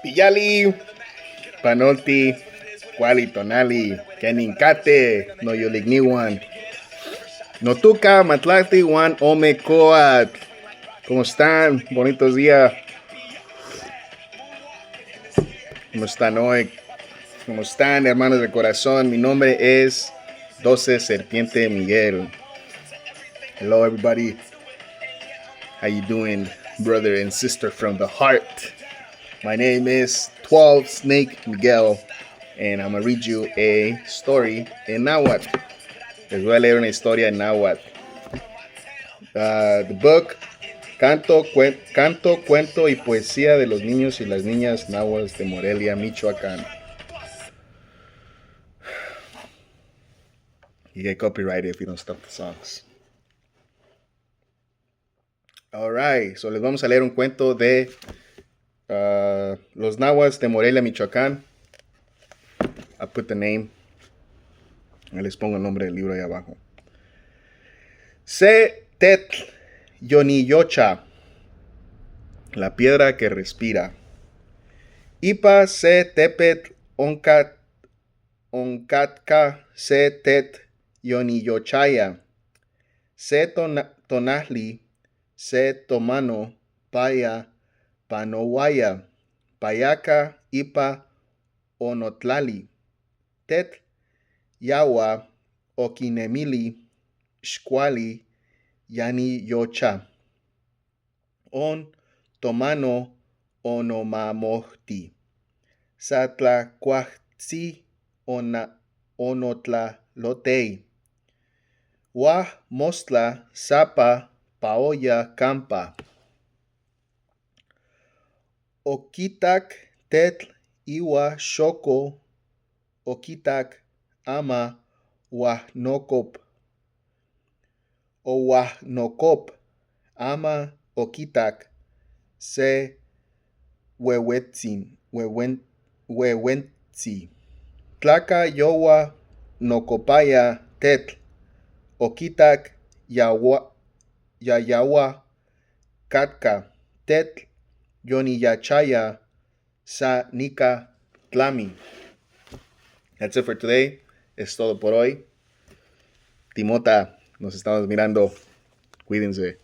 Piyali, Panolti, Kuali Tonali, Keninkate, No Yoligniwan, Notuca, Matlati, Juan Omecoat. ¿Cómo están? Bonitos días. ¿Cómo están hoy? ¿Cómo están, hermanos del corazón? Mi nombre es 12 Serpiente Miguel. Hello, everybody. How you doing, brother and sister from the heart? My name is 12 Snake Miguel, and I'm gonna read you a story in Nahuatl. Les voy a leer una historia en Nahuatl. The book, Canto, Cuento y Poesía de los Niños y las Niñas Nahuatl de Morelia, Michoacán. You get copyrighted if you don't stop the songs. Alright, so les vamos a leer un cuento de los Nahuatl de Morelia, Michoacán. I put the name. Les pongo el nombre del libro ahí abajo. Se Tetl Yoniyocha, la piedra que respira. Ipa se tepet onkatka se tet yoniyochaya. Se tonahli se tomano paya panowaya. Payaka ipa onotlali. Tet yawa okinemili Shkwali yani yocha. On tomano onomamohti. Satla kwahti onotla lotei. Wah mostla sapa paoya kampa. Okitak tetl iwa shoko. Okitak ama wahnokop. Owahnokop ama okitak se wewetzi. Tlaka yowa nokopaya tetl. Okitak yayawa katka tetl yoniyachaya sa nika tlami. That's it for today. Es todo por hoy. Timota, nos estamos mirando. Cuídense.